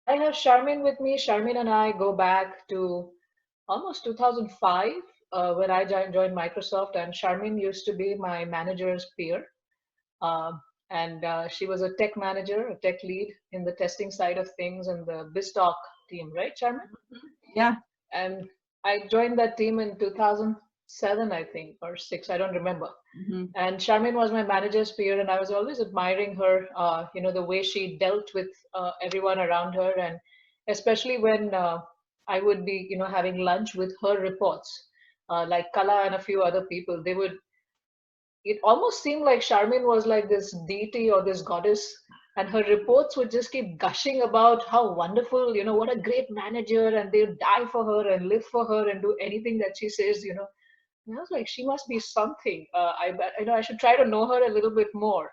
I have Sharmin with me. Sharmin and I go back to almost 2005 when I joined Microsoft, and Sharmin used to be my manager's peer. Um, and she was a tech manager, a tech lead in the testing side of things in the BizTalk team, right, Sharmin? Yeah. And I joined that team in 2007, I think, or six, I don't remember. Mhm. And Sharmin was my manager's peer, and I was always admiring her, the way she dealt with everyone around her, and especially when I would be, having lunch with her reports, like Kala and a few other people. It almost seemed like Sharmin was like this deity or this goddess, and her reports would just keep gushing about how wonderful, what a great manager, and they'd die for her and live for her and do anything that she says. And I was like, she must be something. I bet, I should try to know her a little bit more.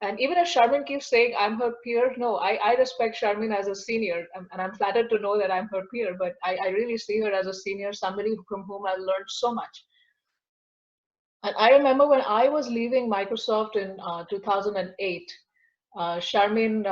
And even if Sharmin keeps saying I'm her peer, no, I respect Sharmin as a senior, and I'm flattered to know that I'm her peer, but I really see her as a senior, somebody from whom I learned so much. And I remember when I was leaving Microsoft in 2008, Sharmin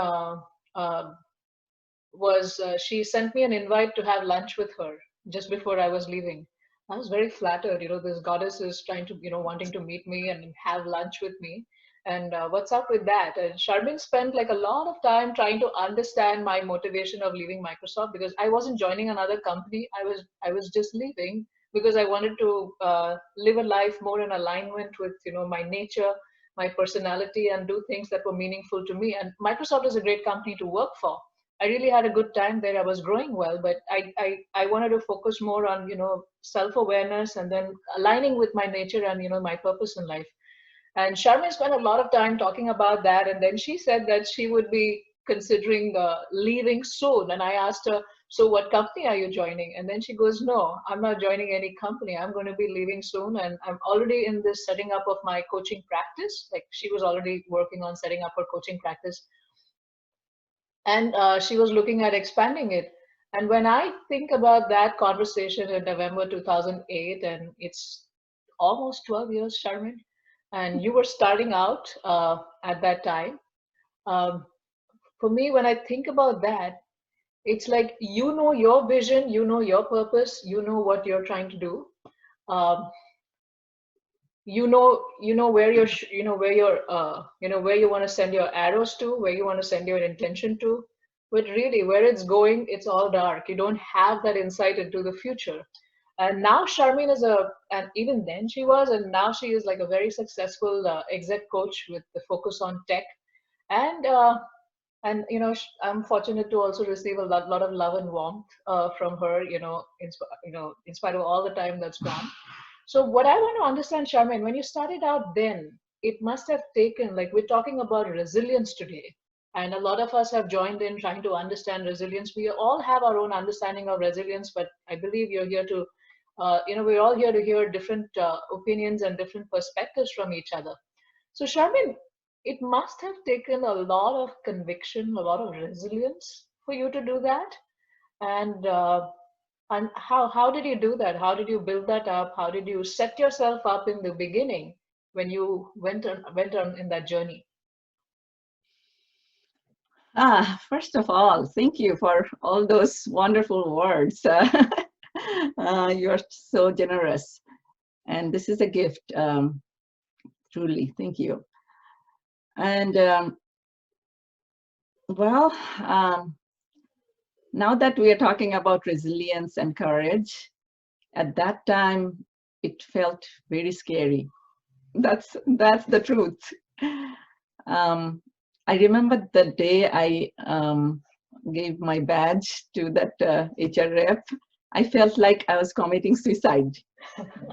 she sent me an invite to have lunch with her just before I was leaving. I was very flattered. This goddess is trying to, wanting to meet me and have lunch with me. And what's up with that? And Sharmin spent like a lot of time trying to understand my motivation of leaving Microsoft because I wasn't joining another company. I was just leaving because I wanted to live a life more in alignment with, my nature, my personality, and do things that were meaningful to me. And Microsoft is a great company to work for. I really had a good time there. I was growing well, but I wanted to focus more on, self-awareness and then aligning with my nature and, my purpose in life. And Sharmi spent a lot of time talking about that. And then she said that she would be considering leaving soon. And I asked her, so what company are you joining? And then she goes, no, I'm not joining any company. I'm going to be leaving soon. And I'm already in this setting up of my coaching practice. Like she was already working on setting up her coaching practice, and she was looking at expanding it. And when I think about that conversation in November 2008, and it's almost 12 years, Sharmin, and you were starting out at that time. Um, for me, when I think about that, it's like your vision, your purpose, what you're trying to do. Um, you know where you're where you're where you want to send your arrows to, where you want to send your intention to, but really where it's going, it's all dark. You don't have that insight into the future. And now Sharmin is and even then she was, and now she is like a very successful exec coach with the focus on tech. And I'm fortunate to also receive a lot of love and warmth from her, in spite of all the time that's gone. So what I want to understand, Charmaine, when you started out then, it must have taken, like we're talking about resilience today, and a lot of us have joined in trying to understand resilience. We all have our own understanding of resilience, but I believe you're here to, we're all here to hear different opinions and different perspectives from each other. So Charmaine, it must have taken a lot of conviction, a lot of resilience for you to do that. And how did you do that? How did you build that up? How did you set yourself up in the beginning when you went on in that journey? First of all, thank you for all those wonderful words. You are so generous, and this is a gift, truly. Thank you. And well, um, now that we are talking about resilience and courage, at that time it felt very scary. That's the truth. Um, I remember the day I gave my badge to that HR rep. I felt like I was committing suicide.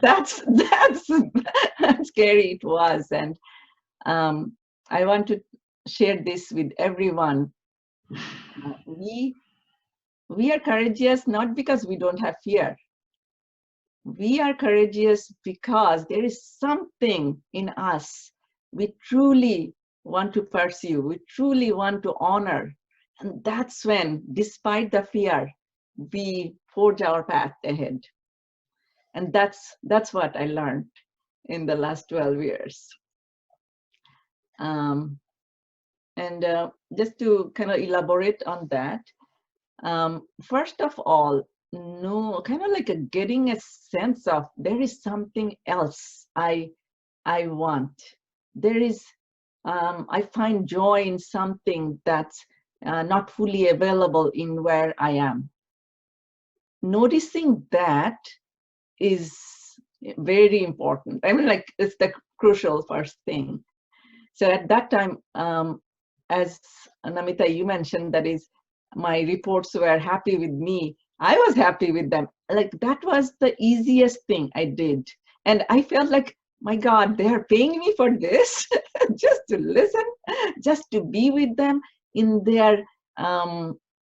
That's how scary it was, and I want to share this with everyone. We we are courageous not because we don't have fear. We are courageous because there is something in us we truly want to pursue, we truly want to honor. And that's when, despite the fear, we forge our path ahead. And that's what I learned in the last 12 years. Um, and just to kind of elaborate on that, First of all, no, kind of like getting a sense of there is something else I want. There is, I find joy in something that's not fully available in where I am. Noticing that is very important. I mean, like, it's the crucial first thing. So at that time, as Namita, you mentioned, that is, my reports were happy with me. I was happy with them. Like, that was the easiest thing I did. And I felt like, my God, they are paying me for this, just to listen, just to be with them in their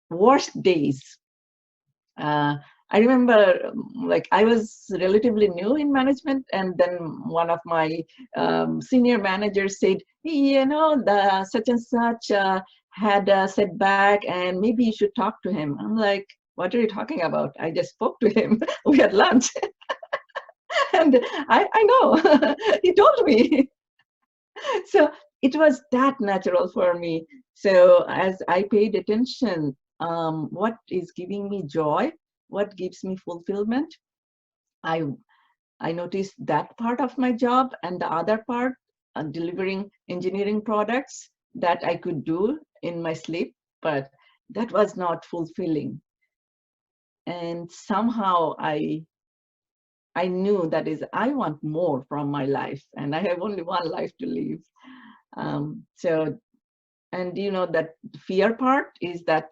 worst days. uh, I remember, like, I was relatively new in management, and then one of my senior managers said, "Hey, you know, the such and such had a setback, and maybe you should talk to him." I'm like, "What are you talking about? I just spoke to him. We had lunch." And I know, he told me. So it was that natural for me. So as I paid attention, what is giving me joy, what gives me fulfillment, I I noticed that part of my job, and the other part, delivering engineering products, that I could do in my sleep, but that was not fulfilling. And somehow I knew that is, I want more from my life, and I have only one life to live. So, and you know, that fear part is that,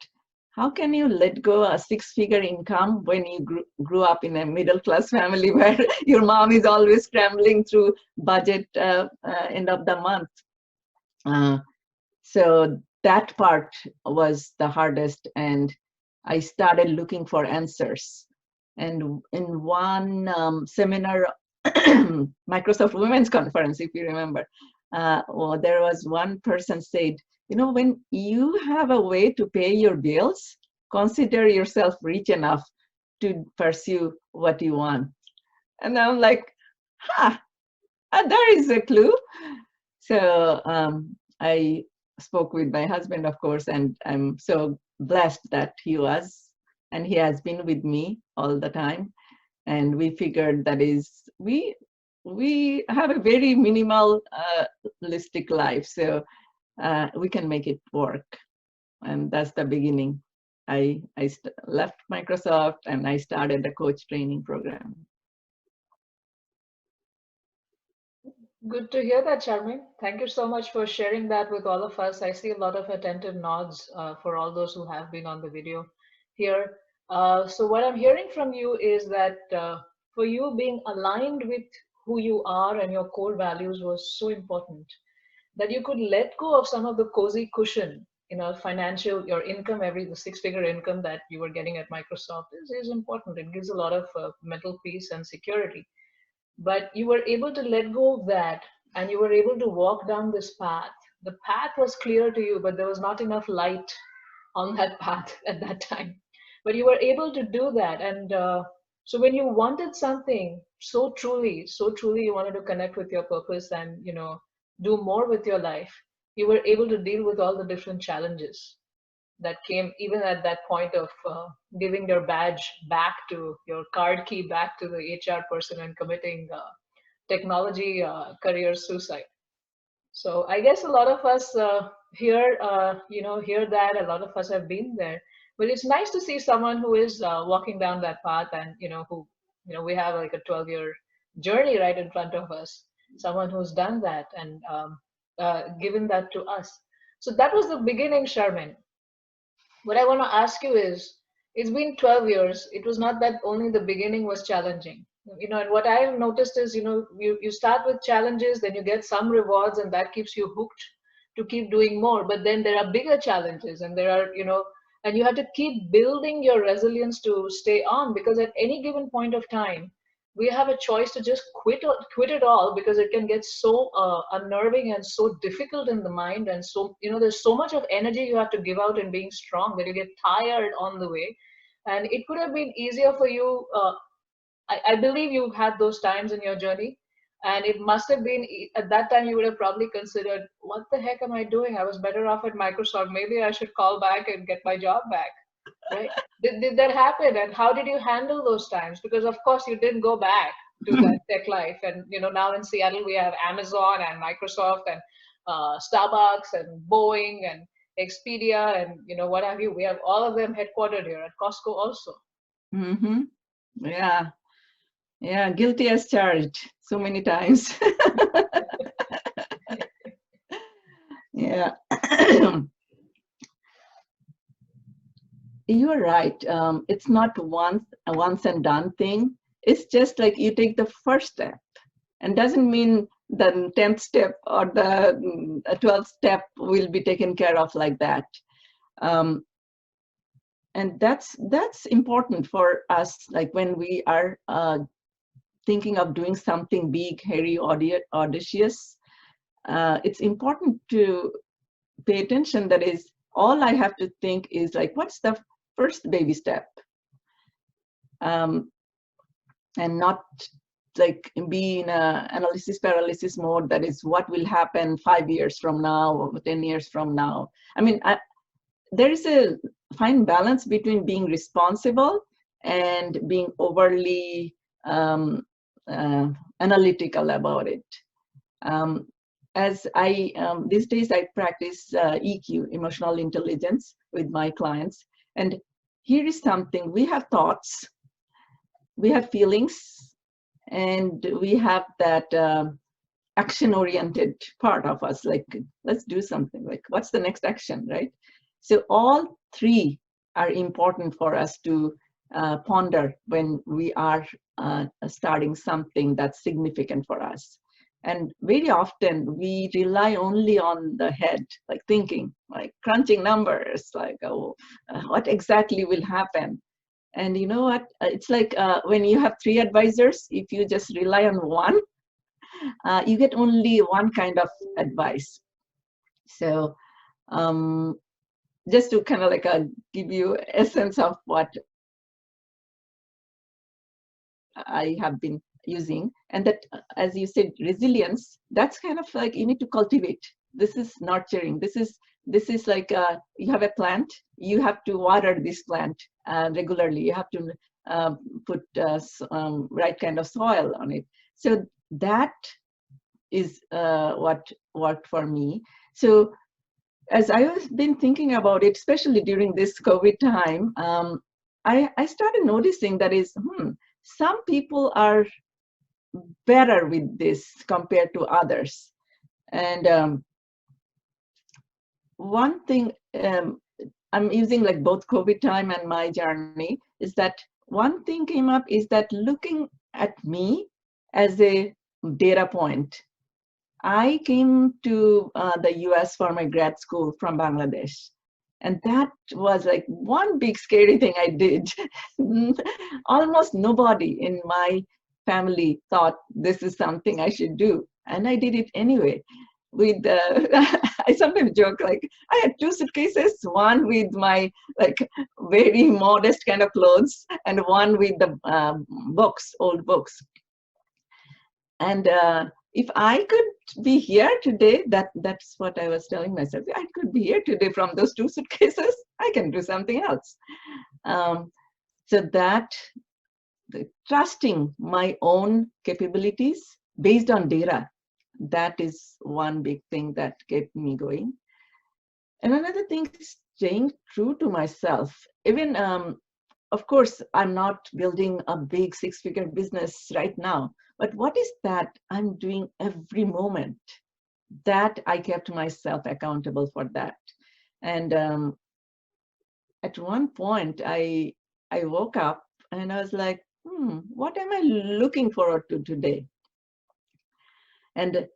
how can you let go a six-figure income when you grew up in a middle-class family where your mom is always scrambling through budget end of the month? Uh, so that part was the hardest, and I started looking for answers. And in one seminar, Microsoft Women's Conference, if you remember, well, there was one person said, you know, when you have a way to pay your bills, consider yourself rich enough to pursue what you want. And I'm like, huh, there is a clue. So I spoke with my husband, of course, and I'm so blessed that he was, and he has been with me all the time. And we figured that is, we have a very minimal holistic life, so we can make it work. And that's the beginning. I left Microsoft and I started the coach training program. Good to hear that, Sharmin. Thank you so much for sharing that with all of us. I see a lot of attentive nods for all those who have been on the video here. So what I'm hearing from you is that for you, being aligned with who you are and your core values was so important that you could let go of some of the cozy cushion, financial, your income, the six-figure income that you were getting at Microsoft is important. It gives a lot of mental peace and security, but you were able to let go of that, and you were able to walk down this path. The path was clear to you, but there was not enough light on that path at that time, but you were able to do that. And so when you wanted something so truly you wanted to connect with your purpose and do more with your life, you were able to deal with all the different challenges that came even at that point of giving your badge back to your card key back to the HR person and committing technology career suicide. So I guess a lot of us hear that a lot of us have been there, but it's nice to see someone who is walking down that path, and we have like a 12-year journey right in front of us. Someone who's done that and given that to us. So that was the beginning, Sharmin. What I want to ask you is, it's been 12 years. It was not that only the beginning was challenging. And what I've noticed is, you start with challenges, then you get some rewards, and that keeps you hooked to keep doing more. But then there are bigger challenges, and there are, and you have to keep building your resilience to stay on, because at any given point of time, we have a choice to just quit it all, because it can get so unnerving and so difficult in the mind, and so there's so much of energy you have to give out in being strong that you get tired on the way. And it could have been easier for you. I believe you had those times in your journey, and it must have been at that time you would have probably considered, what the heck am I doing? I was better off at Microsoft. Maybe I should call back and get my job back. right? Did that happen? And how did you handle those times? Because of course you didn't go back to that tech life. And now in Seattle we have Amazon and Microsoft and Starbucks and Boeing and Expedia and what have you. We have all of them headquartered here at Costco also. Mm-hmm. Yeah. Yeah. Guilty as charged so many times. Yeah. You're right. It's not a once and done thing. It's just like you take the first step, and doesn't mean the 10th step or the 12th step will be taken care of like that. Um, and that's important for us. Like when we are thinking of doing something big, hairy, audacious, it's important to pay attention. That is, all I have to think is like, what's the first baby step? Um, and not like be in a analysis paralysis mode. That is, what will happen 5 years from now or 10 years from now. I mean, there is a fine balance between being responsible and being overly analytical about it. Um, as I these days I practice EQ, emotional intelligence, with my clients. And here is something: we have thoughts, we have feelings, and we have that action-oriented part of us, like, let's do something, like, what's the next action, right? So all three are important for us to ponder when we are starting something that's significant for us. And very often we rely only on the head, like thinking, like crunching numbers, like, oh, what exactly will happen? And you know what? It's like when you have three advisors, if you just rely on one, you get only one kind of advice. So just to kind of like give you a sense of what I have been using, and that, as you said, resilience, that's kind of like you need to cultivate. This is nurturing. This is like you have a plant, you have to water this plant regularly. You have to put right kind of soil on it. So that is what worked for me. So as I have been thinking about it, especially during this COVID time, I started noticing that some people are better with this compared to others. And one thing I'm using, like both COVID time and my journey, is that one thing came up is that looking at me as a data point. I came to the US for my grad school from Bangladesh. And that was like one big scary thing I did. Almost nobody in my family thought this is something I should do. And I did it anyway. With I sometimes joke, like, I had two suitcases, one with my like very modest kind of clothes, and one with the books, old books. And if I could be here today, that's what I was telling myself. I could be here today from those two suitcases. I can do something else. So that trusting my own capabilities based on data, that is one big thing that kept me going. And another thing is staying true to myself. Even, of course, I'm not building a big six-figure business right now, but what is that I'm doing every moment? That I kept myself accountable for that. And at one point, I woke up and I was like, what am I looking forward to today? And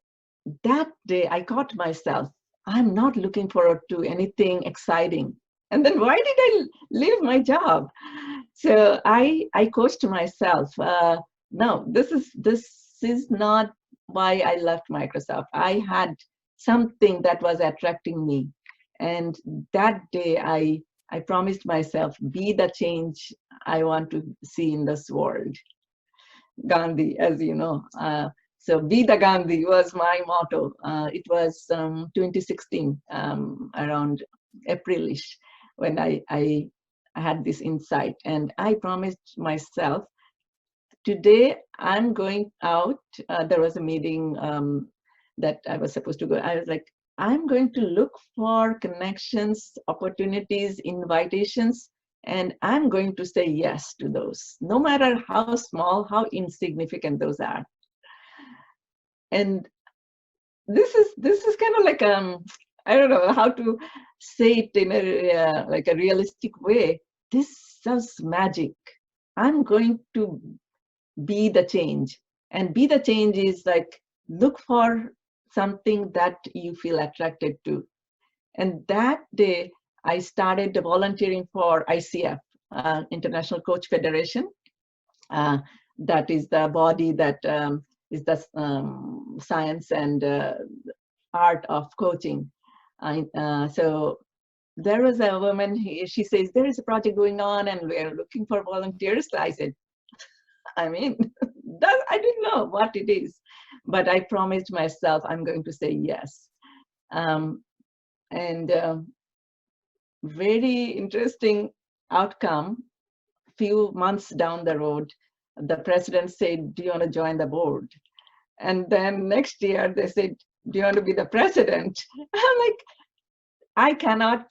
that day, I caught myself, I'm not looking forward to anything exciting. And then why did I leave my job? So I coached myself. No, this is not why I left Microsoft. I had something that was attracting me, and that day I promised myself, be the change I want to see in this world. Gandhi, as you know. So be the Gandhi was my motto. It was 2016, around Aprilish, when I I had this insight, and I promised myself, today I'm going out. There was a meeting that I was supposed to go. I was like, I'm going to look for connections, opportunities, invitations, and I'm going to say yes to those, no matter how small, how insignificant those are. And this is kind of like I don't know how to say it in a like a realistic way. This sounds magic. I'm going to be the change, and be the change is like, look for something that you feel attracted to. And that day I started volunteering for ICF, International Coach Federation. uh, that is the body that is the science and art of coaching. So there was a woman, she says, there is a project going on and we're looking for volunteers. I said, I mean, I didn't know what it is, but I promised myself I'm going to say yes. And very interesting outcome. Few months down the road, the president said, do you want to join the board? And then next year they said, do you want to be the president? I'm like, I cannot,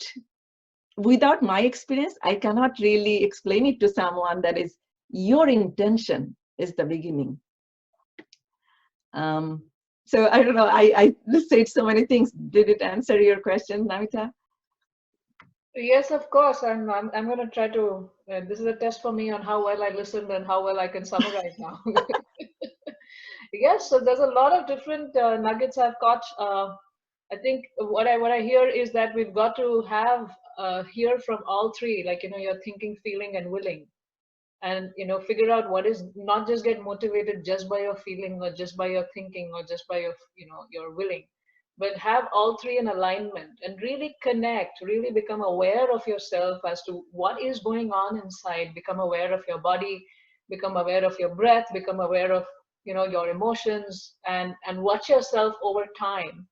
without my experience, I cannot really explain it to someone. That is, your intention is the beginning. So I don't know, I said so many things. Did it answer your question, Namita? Yes, of course. I'm going to try to. This is a test for me on how well I listened and how well I can summarize now. Yes, so there's a lot of different nuggets I've caught. I think what I hear is that we've got to have hear from all three, like your thinking, feeling, and willing, and figure out what is, not just get motivated just by your feeling or just by your thinking or just by your willing, but have all three in alignment and really connect, really become aware of yourself as to what is going on inside, become aware of your body, become aware of your breath, become aware of your emotions, and watch yourself over time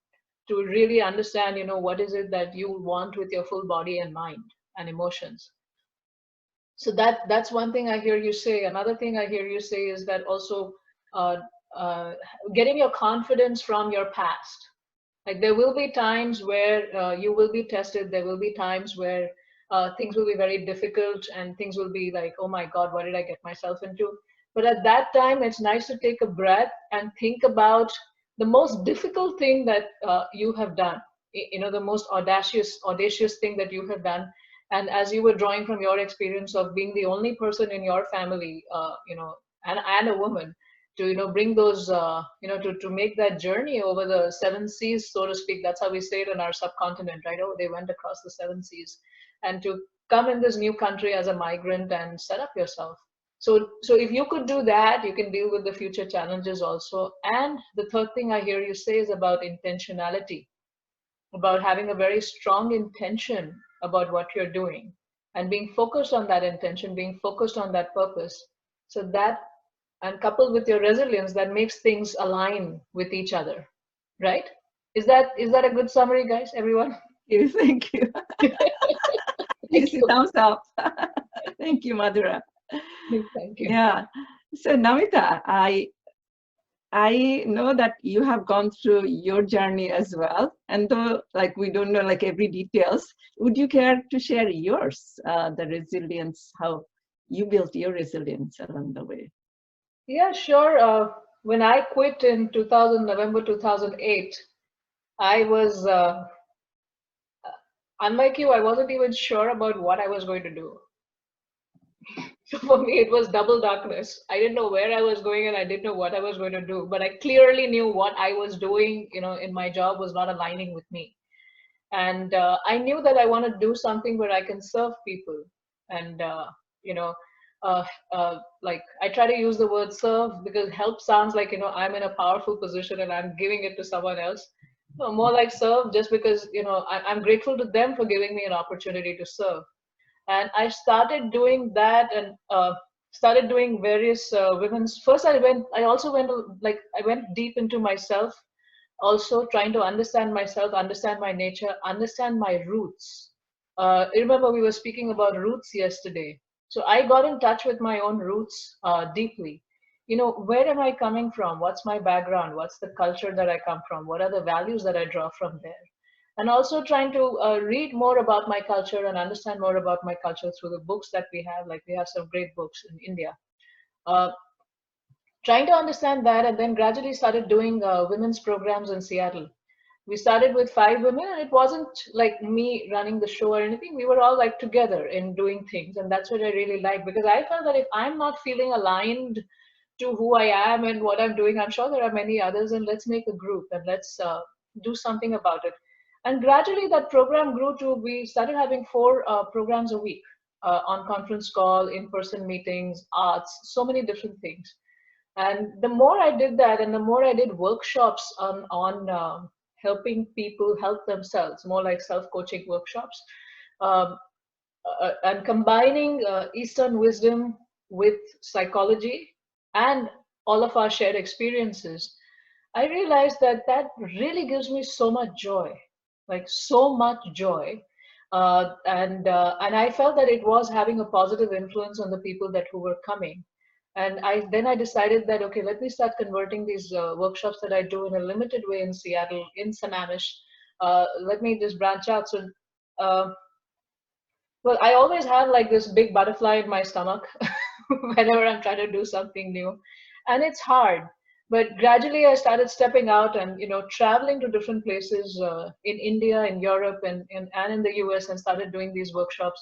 to really understand what is it that you want with your full body and mind and emotions. So that's one thing I hear you say. Another thing I hear you say is that also uh, uh, getting your confidence from your past. Like there will be times where you will be tested. There will be times where things will be very difficult and things will be like, oh my God, what did I get myself into? But at that time, it's nice to take a breath and think about the most difficult thing that you have done. The most audacious thing that you have done. And as you were drawing from your experience of being the only person in your family, and a woman, to bring those to make that journey over the seven seas, so to speak. That's how we say it in our subcontinent, right? Oh, they went across the seven seas, and to come in this new country as a migrant and set up yourself. So if you could do that, you can deal with the future challenges also. And the third thing I hear you say is about intentionality, about having a very strong intention about what you're doing and being focused on that intention, being focused on that purpose. So that, and coupled with your resilience, that makes things align with each other, right? Is that a good summary, guys, everyone? Thank you. Thank Easy you. thumbs up. Thank you, Madhura. Thank you. Yeah. So Namita, I know that you have gone through your journey as well, and though like we don't know like every details, would you care to share yours, the resilience, how you built your resilience along the way? Yeah, sure. When I quit in November 2008, I was, unlike you, I wasn't even sure about what I was going to do. So for me, it was double darkness. I didn't know where I was going and I didn't know what I was going to do. But I clearly knew what I was doing, in my job was not aligning with me. And I knew that I want to do something where I can serve people. And, you know, uh, like I try to use the word serve because help sounds like, I'm in a powerful position and I'm giving it to someone else. No, more like serve, just because, I'm grateful to them for giving me an opportunity to serve. And I started doing that, and started doing various women's. First, I also went like I went deep into myself, also trying to understand myself, understand my nature, understand my roots. Remember, we were speaking about roots yesterday. So I got in touch with my own roots deeply. Where am I coming from? What's my background? What's the culture that I come from? What are the values that I draw from there? And also trying to read more about my culture and understand more about my culture through the books that we have. Like we have some great books in India. Uh, Trying to understand that, and then gradually started doing women's programs in Seattle. We started with 5 women, and it wasn't like me running the show or anything. We were all like together in doing things, and that's what I really like, because I felt that if I'm not feeling aligned to who I am and what I'm doing, I'm sure there are many others, and let's make a group and let's do something about it. And gradually that program grew to, we started having 4 programs a week, on conference call, in-person meetings, arts, so many different things. And the more I did that, and the more I did workshops on helping people help themselves, more like self-coaching workshops, um, and combining Eastern wisdom with psychology and all of our shared experiences, I realized that that really gives me so much joy, like so much joy. And I felt that it was having a positive influence on the people that who were coming. And I decided that, okay, let me start converting these workshops that I do in a limited way in Seattle, in Sammamish. Let me just branch out. So uh, well, I always have like this big butterfly in my stomach whenever I'm trying to do something new. And it's hard. But gradually I started stepping out and, traveling to different places in India, in Europe, and in the US, and started doing these workshops.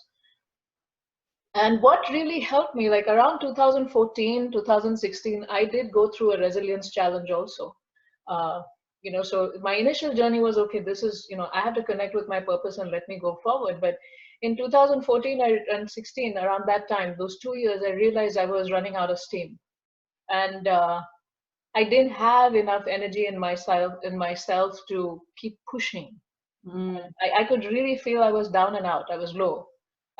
And what really helped me, like around 2014, 2016, I did go through a resilience challenge also. Uh, so my initial journey was, okay, this is, I have to connect with my purpose and let me go forward. But in 2014 and 16, around that time, those 2 years, I realized I was running out of steam. And I didn't have enough energy in myself to keep pushing. Mm. I could really feel I was down and out. I was low.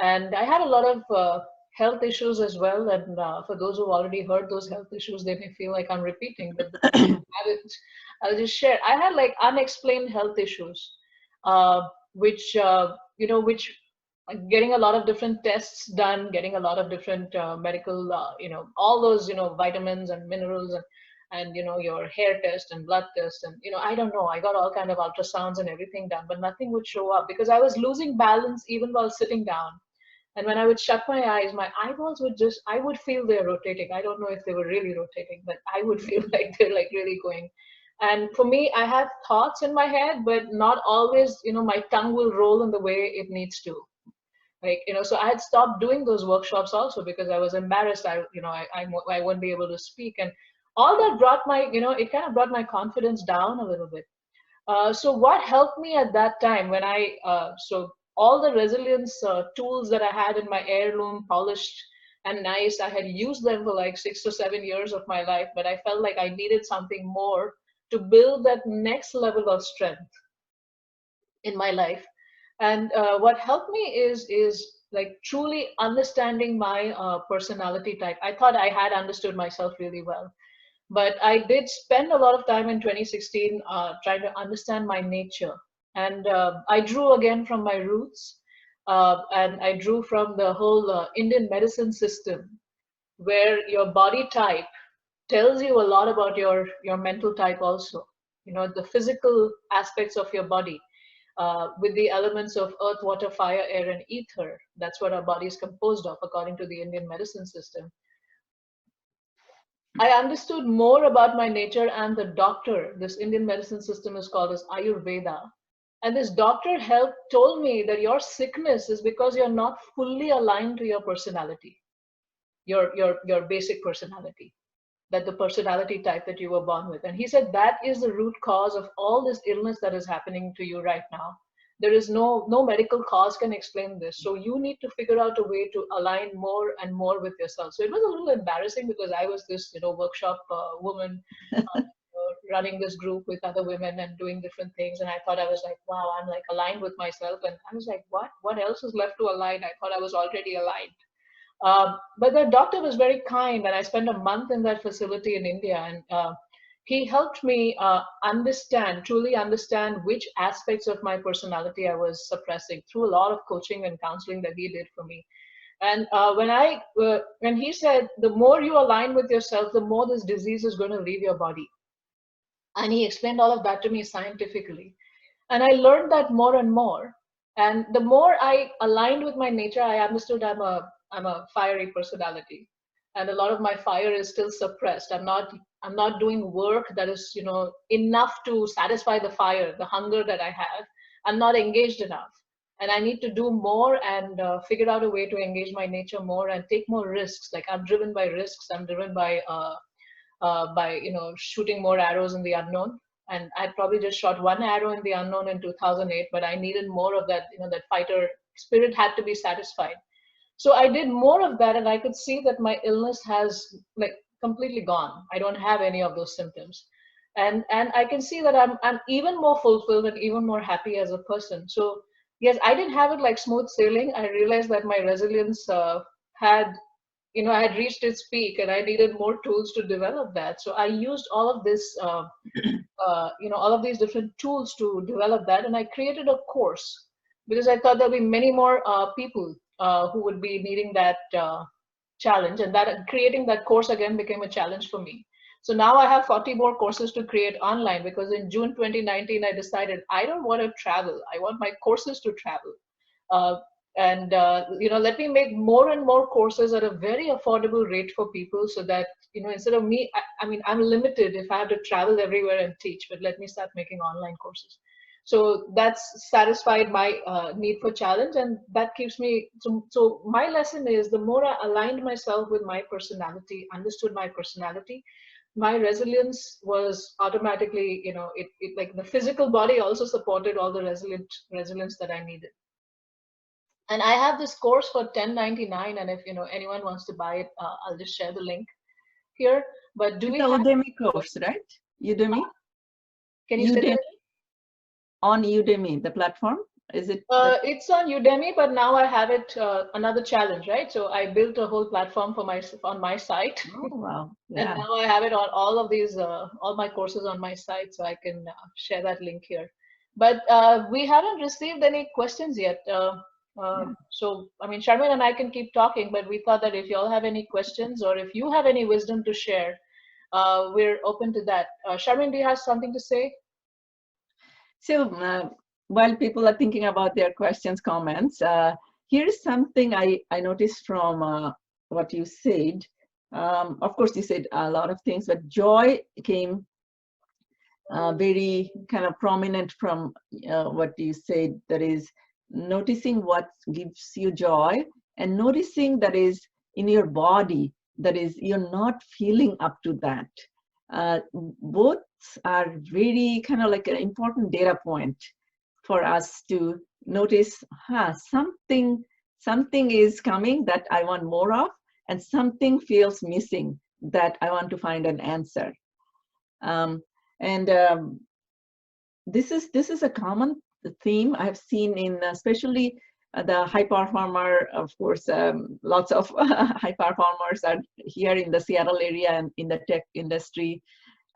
And I had a lot of health issues as well. And for those who already heard those health issues, they may feel like I'm repeating, but the people who haven't, I'll just share. I had like unexplained health issues, which getting a lot of different tests done, getting a lot of different medical, all those, vitamins and minerals, and your hair test and blood test, and I don't know, I got all kind of ultrasounds and everything done, but nothing would show up because I was losing balance even while sitting down. And when I would shut my eyes, my eyeballs would just, I would feel they're rotating. I don't know if they were really rotating, but I would feel like they're like really going. And for me, I have thoughts in my head, but not always, my tongue will roll in the way it needs to. Like, so I had stopped doing those workshops also because I was embarrassed. I wouldn't be able to speak. And all that brought my, it kind of brought my confidence down a little bit. So what helped me at that time when so all the resilience tools that I had in my heirloom, polished and nice, I had used them for like 6 to 7 years of my life, but I felt like I needed something more to build that next level of strength in my life. And what helped me is like truly understanding my personality type. I thought I had understood myself really well, but I did spend a lot of time in 2016 trying to understand my nature. And I drew again from my roots, and I drew from the whole Indian medicine system, where your body type tells you a lot about your mental type also. The physical aspects of your body, with the elements of earth, water, fire, air, and ether. That's what our body is composed of, according to the Indian medicine system. I understood more about my nature, and the doctor, this Indian medicine system is called as Ayurveda. And this doctor told me that your sickness is because you're not fully aligned to your personality, your basic personality, that the personality type that you were born with. And he said that is the root cause of all this illness that is happening to you right now. There is no medical cause can explain this. So you need to figure out a way to align more and more with yourself. So it was a little embarrassing because I was this, workshop woman, running this group with other women and doing different things. And I thought, I was like, wow, I'm like aligned with myself. And I was like, what else is left to align? I thought I was already aligned. But the doctor was very kind, and I spent a month in that facility in India. And he helped me truly understand which aspects of my personality I was suppressing through a lot of coaching and counseling that he did for me. And when he said, the more you align with yourself, the more this disease is going to leave your body. And he explained all of that to me scientifically. And I learned that more and more. And the more I aligned with my nature, I understood I'm a fiery personality. And a lot of my fire is still suppressed. I'm not doing work that is, enough to satisfy the fire, the hunger that I have. I'm not engaged enough. And I need to do more and figure out a way to engage my nature more and take more risks. Like I'm driven by risks. I'm driven by shooting more arrows in the unknown. And I probably just shot one arrow in the unknown in 2008, but I needed more of that. That fighter spirit had to be satisfied. So I did more of that, and I could see that my illness has like completely gone. I don't have any of those symptoms, and I can see that I'm even more fulfilled and even more happy as a person. So yes, I didn't have it like smooth sailing. I realized that my resilience had I had reached its peak and I needed more tools to develop that. So I used all of this, all of these different tools to develop that. And I created a course because I thought there'll be many more people who would be needing that challenge. And that creating that course again became a challenge for me. So now I have 40 more courses to create online because in June 2019, I decided I don't want to travel. I want my courses to travel. Uh, and let me make more and more courses at a very affordable rate for people so that instead of me, I mean I'm limited if I have to travel everywhere and teach, but let me start making online courses. So that's satisfied my need for challenge, and that keeps me so my lesson is the more I aligned myself with my personality, understood my personality, my resilience was automatically, it like the physical body also supported all the resilience that I needed. And I have this course for 10.99, and if anyone wants to buy it, I'll just share the link here. But do It's we a have? Udemy course, right? Udemy? Can you say Udemy, that? on Udemy, the platform? Is it that? It's on Udemy, but now I have it another challenge, right? So I built a whole platform for my on my site, Oh, wow. and Yeah. now I have it on all of these all my courses on my site, so I can share that link here. But we haven't received any questions yet. Yeah. So I mean, Sharmin and I can keep talking, but we thought that if you all have any questions or if you have any wisdom to share, we're open to that. Sharmin, do you have something to say? So while people are thinking about their questions, comments, here's something I noticed from what you said. Of course, you said a lot of things, but joy came very kind of prominent from what you said. That is noticing what gives you joy and noticing that is in your body, that is you're not feeling up to that. Both are very kind of like an important data point for us to notice, something is coming that I want more of, and something feels missing that I want to find an answer. Um, and this is a common theme I've seen in especially the high performer. Of course, lots of high performers are here in the Seattle area and in the tech industry,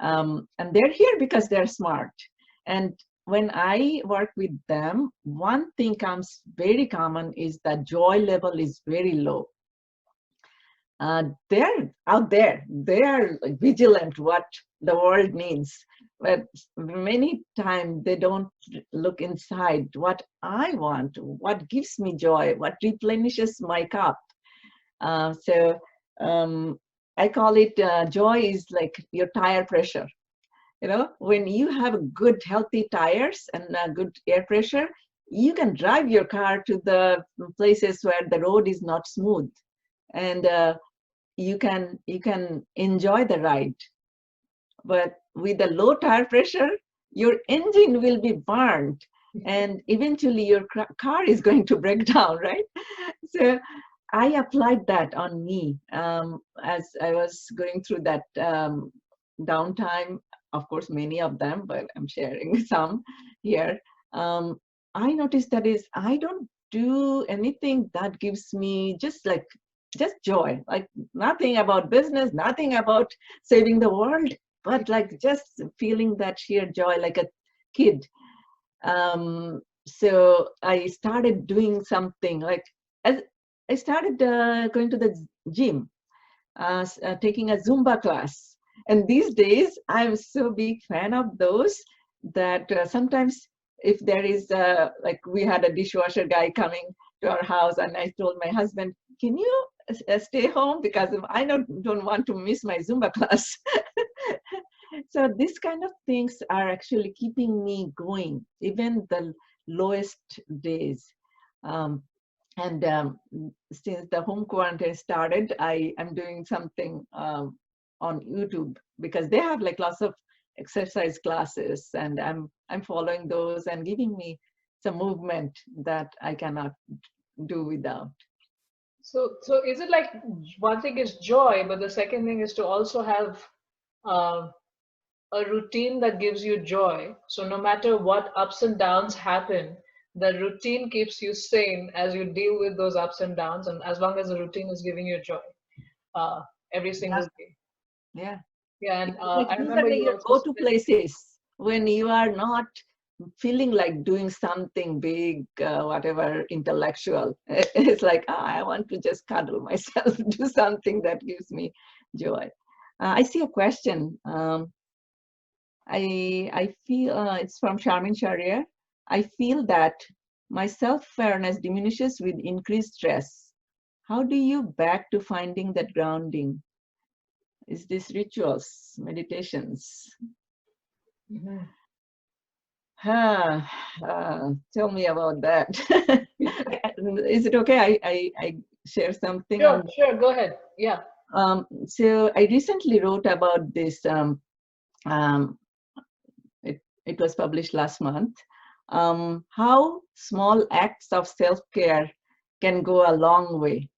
and they're here because they're smart. And when I work with them, one thing comes very common is that joy level is very low. They're out there, they are vigilant what the world needs, but many times they don't look inside what I want, what gives me joy, what replenishes my cup. So I call it joy is like your tire pressure. When you have good healthy tires and good air pressure, you can drive your car to the places where the road is not smooth, and you can enjoy the ride. But with the low tire pressure, your engine will be burned, and eventually your car is going to break down, right? So I applied that on me as I was going through that downtime. Of course, many of them, but I'm sharing some here. I noticed that is I don't do anything that gives me just joy, like nothing about business, nothing about saving the world, but like just feeling that sheer joy like a kid. So I started doing something like, as I started going to the gym, taking a Zumba class. And these days, I'm so big fan of those that sometimes if there is like we had a dishwasher guy coming to our house, and I told my husband, can you stay home because I don't want to miss my Zumba class. So these kind of things are actually keeping me going, even the lowest days. Um, and since the home quarantine started, I am doing something on YouTube because they have like lots of exercise classes, and I'm following those and giving me some movement that I cannot do without. So is it like one thing is joy, but the second thing is to also have uh, a routine that gives you joy. So no matter what ups and downs happen, the routine keeps you sane as you deal with those ups and downs, and as long as the routine is giving you joy uh, every Yeah, single day. yeah. Yeah, and It's like I these are remember you your also go-to said, places when you are not feeling like doing something big, whatever intellectual. It's like, "Ah, I want to just cuddle myself, do something that gives me joy." I see a question. I feel it's from Sharmin Sharia. I feel that my self-awareness diminishes with increased stress. How do you back to finding that grounding? Is this rituals, meditations? Mhm. Huh, tell me about that. Is it okay? I share something Sure, on. sure, go ahead. Yeah. So I recently wrote about this. Um, it was published last month. How small acts of self-care can go a long way.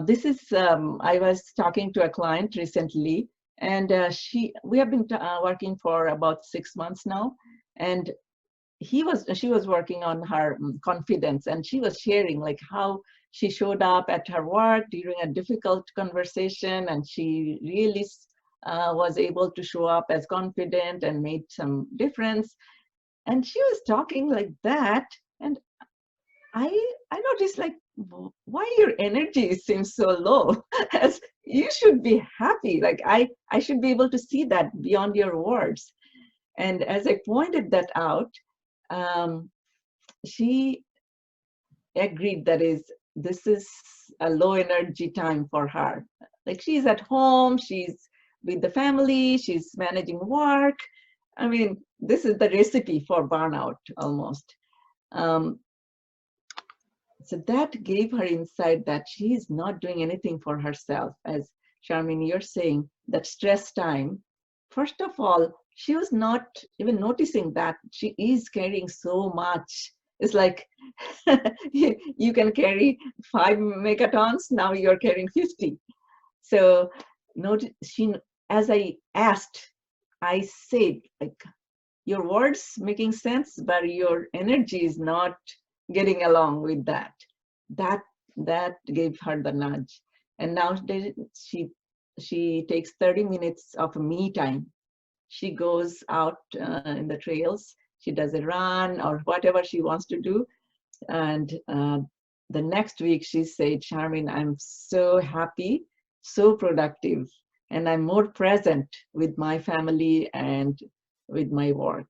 This is, I was talking to a client recently, and we have been working for about 6 months now, and she was working on her confidence, and she was sharing like how she showed up at her work during a difficult conversation, and she really was able to show up as confident and made some difference. And she was talking like that, and I noticed like, why your energy seems so low? As you should be happy. Like I should be able to see that beyond your words. And as I pointed that out, um, she agreed that this is a low energy time for her. Like she's at home, she's with the family, she's managing work. I mean, this is the recipe for burnout almost. Um, so that gave her insight that she is not doing anything for herself. As Sharmin, you're saying, that stress time, first of all, she was not even noticing that she is carrying so much. It's like you can carry 5 megatons, now you're carrying 50. So notice she, as I asked, I said, like, your words making sense, but your energy is not getting along with that. That that gave her the nudge. And now she takes 30 minutes of me time. She goes out in the trails. She does a run or whatever she wants to do. And the next week she said, Charmin, I'm so happy, so productive, and I'm more present with my family and with my work.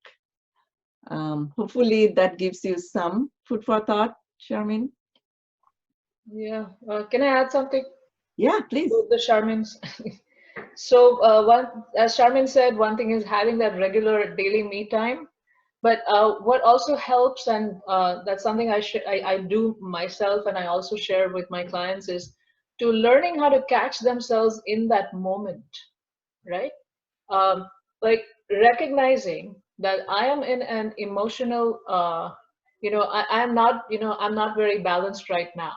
Hopefully that gives you some food for thought, Charmin. Yeah. Can I add something Yeah, please. to the Charmin's? So, as Sharmin said, one thing is having that regular daily me time. But what also helps, and that's something I do myself, and I also share with my clients, is to learning how to catch themselves in that moment, right? Um, like recognizing that I am in an emotional, I am not, I'm not very balanced right now,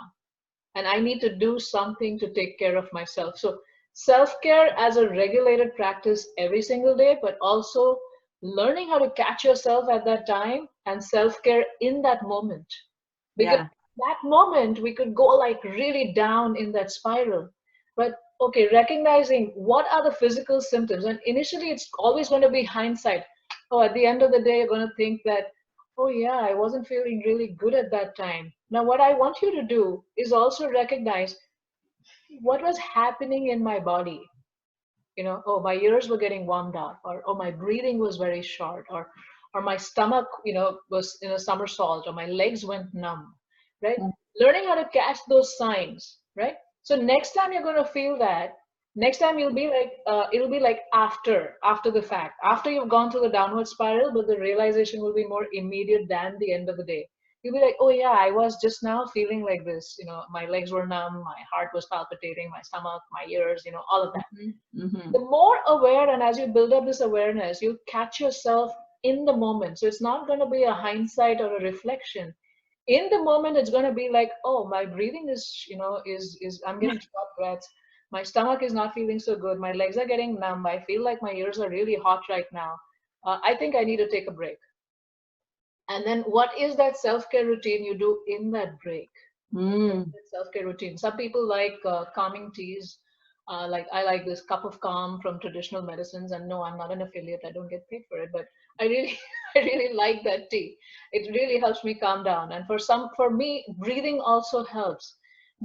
and I need to do something to take care of myself. So self-care as a regulated practice every single day, but also learning how to catch yourself at that time and self-care in that moment. Because Yeah, that moment we could go like really down in that spiral. But okay, recognizing what are the physical symptoms. And initially, it's always going to be hindsight. Oh, at the end of the day, you're going to think that, oh, yeah, I wasn't feeling really good at that time. Now, what I want you to do is also recognize what was happening in my body. Oh, my ears were getting warmed up, or oh, my breathing was very short, or my stomach, was in a somersault, or my legs went numb, right? Learning how to catch those signs, right? So next time you're going to feel that, next time it'll be like after the fact, after you've gone through the downward spiral, but the realization will be more immediate than the end of the day. You'll be like, oh yeah, I was just now feeling like this. My legs were numb, my heart was palpitating, my stomach, my ears, all of that. Mm-hmm. The more aware, and as you build up this awareness, you catch yourself in the moment. So it's not going to be a hindsight or a reflection. In the moment, it's going to be like, oh, my breathing is I'm getting short breaths. My stomach is not feeling so good. My legs are getting numb. I feel like my ears are really hot right now. I think I need to take a break. And then what is that self-care routine you do in that break? Mm. Self-care routine. Some people like calming teas. Like I like this cup of calm from traditional medicines. And no, I'm not an affiliate. I don't get paid for it, but I really, I really like that tea. It really helps me calm down. And for me, breathing also helps.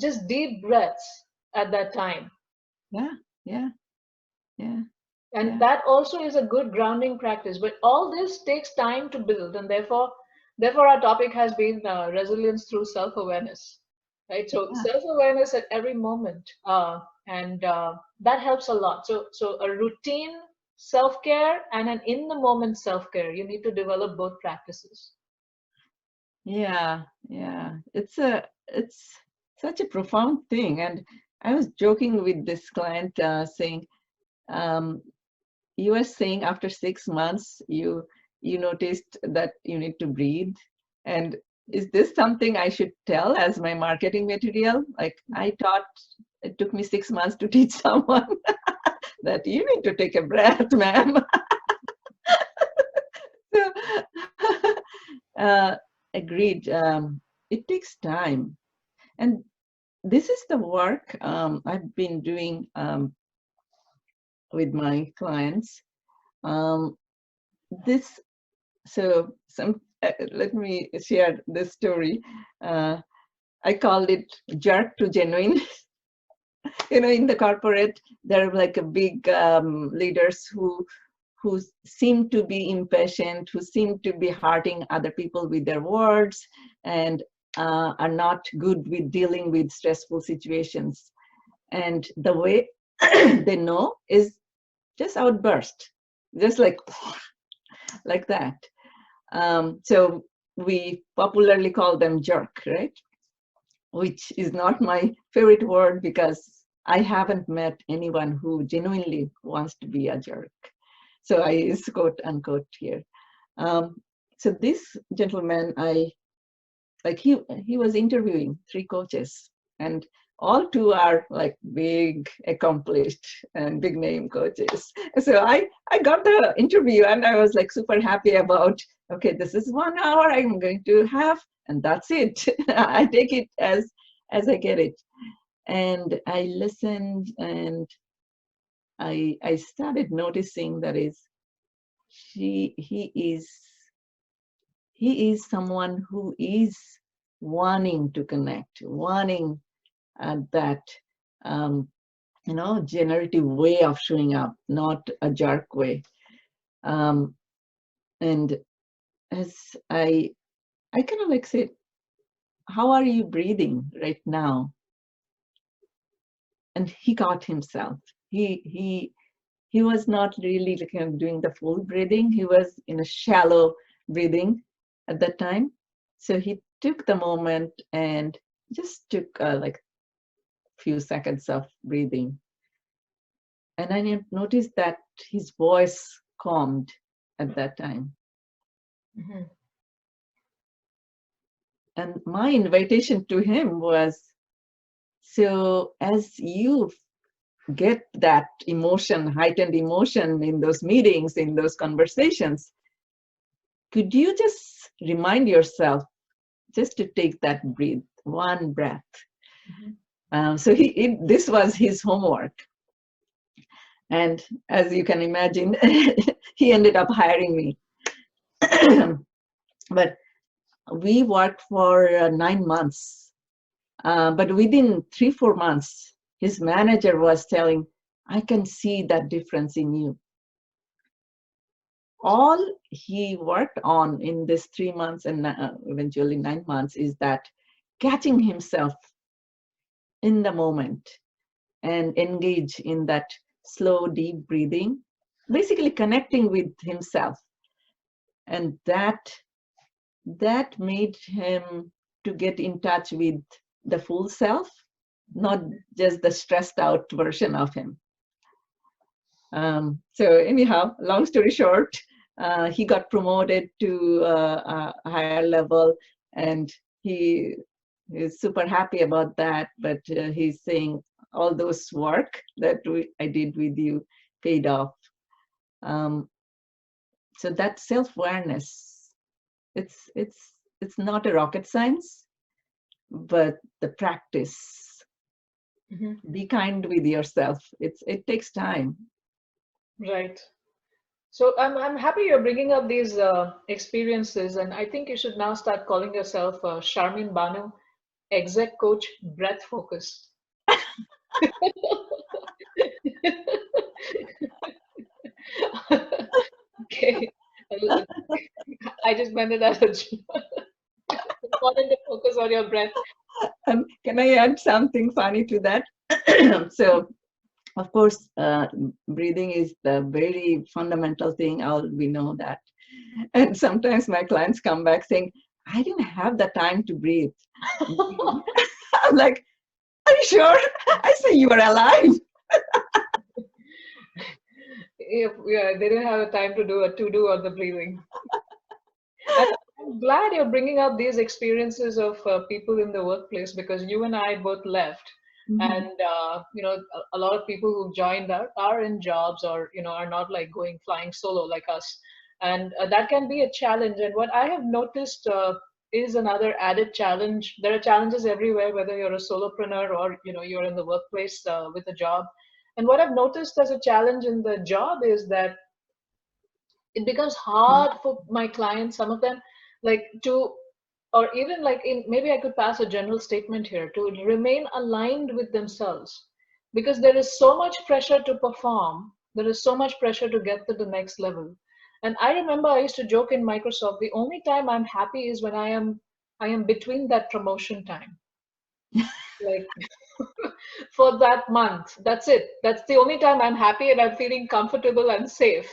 Just deep breaths at that time. Yeah, yeah, yeah, And yeah. that also is a good grounding practice. But all this takes time to build, and therefore our topic has been resilience through self-awareness, right? So Yeah. self-awareness at every moment, and that helps a lot. So a routine self-care and an in-the-moment self-care. You need to develop both practices. Yeah, yeah. It's such a profound thing. And I was joking with this client, saying, um, you were saying after 6 months you noticed that you need to breathe. And is this something I should tell as my marketing material? Like, I thought it took me 6 months to teach someone that you need to take a breath, ma'am. So, uh, agreed. It takes time. And this is the work I've been doing with my clients. Um, this so some Let me share this story. uh, I called it jerk to genuine. In the corporate, there are like a big leaders who seem to be impatient, who seem to be hurting other people with their words, and are not good with dealing with stressful situations. And the way they know is just outburst, just like that. So we popularly call them jerk, right? Which is not my favorite word because I haven't met anyone who genuinely wants to be a jerk. So I use quote unquote here. Um, so this gentleman, he was interviewing three coaches, and all two are like big, accomplished, and big name coaches. So I got the interview, and I was like super happy about, okay, this is 1 hour I'm going to have, and that's it. I take it as I get it. And I listened, and I started noticing that he he is he is someone who is wanting to connect, wanting that generative way of showing up, not a jerk way. Um, and as I kind of like said, how are you breathing right now? And he caught himself. He was not really like, doing the full breathing. He was in a shallow breathing at that time. So he took the moment and just took like few seconds of breathing. And I noticed that his voice calmed at that time. Mm-hmm. And my invitation to him was, so as you get that emotion, heightened emotion in those meetings, in those conversations, could you just remind yourself just to take that breathe, one breath? Mm-hmm. So this was his homework. And as you can imagine, he ended up hiring me. But we worked for 9 months. But within 3-4 months, his manager was telling, I can see that difference in you. All he worked on in this 3 months and eventually 9 months is that catching himself in the moment and engage in that slow, deep breathing, basically connecting with himself. And that made him to get in touch with the full self, not just the stressed out version of him. So anyhow, long story short, he got promoted to a higher level, and he is super happy about that. But he's saying all those work that I did with you paid off. Um, so that self-awareness, it's not a rocket science, but the practice. Mm-hmm. Be kind with yourself. It takes time. Right. So I'm happy you're bringing up these experiences, and I think you should now start calling yourself Sharmin Banu, exec coach, breath focus. Okay, I just meant it as a joke. Important to focus on your breath. Can I add something funny to that? So, of course, breathing is the very fundamental thing. All we know that. And sometimes my clients come back saying, I didn't have the time to breathe. I'm like, are you sure? I say you are alive. If, yeah, they didn't have the time to do a to-do on the breathing. And I'm glad you're bringing up these experiences of people in the workplace, because you and I both left. Mhm. And, a lot of people who joined are in jobs, or, are not like going flying solo like us. And that can be a challenge. And what I have noticed is another added challenge. There are challenges everywhere, whether you're a solopreneur or, you're in the workplace with a job. And what I've noticed as a challenge in the job is that it becomes hard for my clients, some of them, like to, or even like in, maybe I could pass a general statement here, to remain aligned with themselves, because there is so much pressure to perform, there is so much pressure to get to the next level. And I remember I used to joke in Microsoft, the only time I'm happy is when I am between that promotion time, like for that month. That's it. That's the only time I'm happy and I'm feeling comfortable and safe.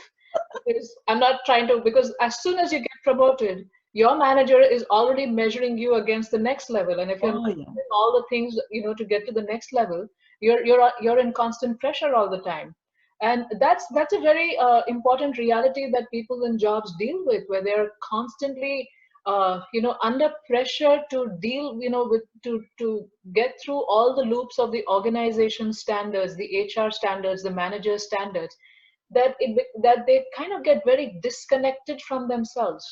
Because I'm not trying to, because as soon as you get promoted, your manager is already measuring you against the next level. And if you're Oh not yeah. doing all the things, to get to the next level, you're in constant pressure all the time. And that's a very important reality that people in jobs deal with, where they're constantly under pressure to deal, with to get through all the loops of the organization standards, the HR standards, the manager standards, that they kind of get very disconnected from themselves.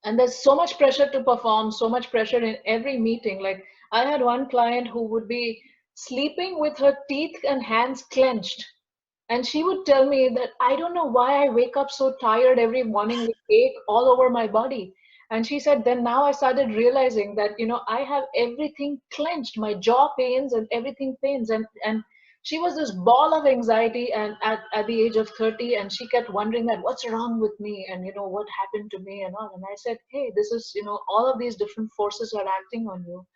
And there's so much pressure to perform, so much pressure in every meeting. Like, I had one client who would be sleeping with her teeth and hands clenched, and she would tell me that, I don't know why I wake up so tired every morning with ache all over my body. And she said, then now I started realizing that, I have everything clenched, my jaw pains and everything pains. And she was this ball of anxiety, and at the age of 30, and she kept wondering that, what's wrong with me, and what happened to me and all. And I said, hey, this is, all of these different forces are acting on you,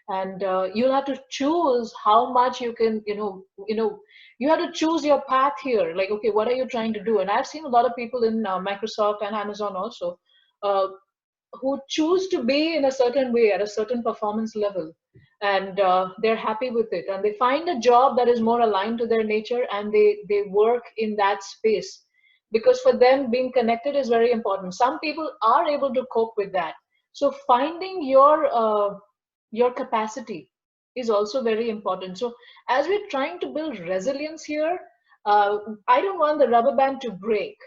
and you'll have to choose how much you can, you have to choose your path here. Like, okay, what are you trying to do? And I've seen a lot of people in Microsoft and Amazon also, uh, who choose to be in a certain way at a certain performance level, and they're happy with it, and they find a job that is more aligned to their nature, and they work in that space, because for them being connected is very important. Some people are able to cope with that. So finding your capacity is also very important. So as we're trying to build resilience here, I don't want the rubber band to break,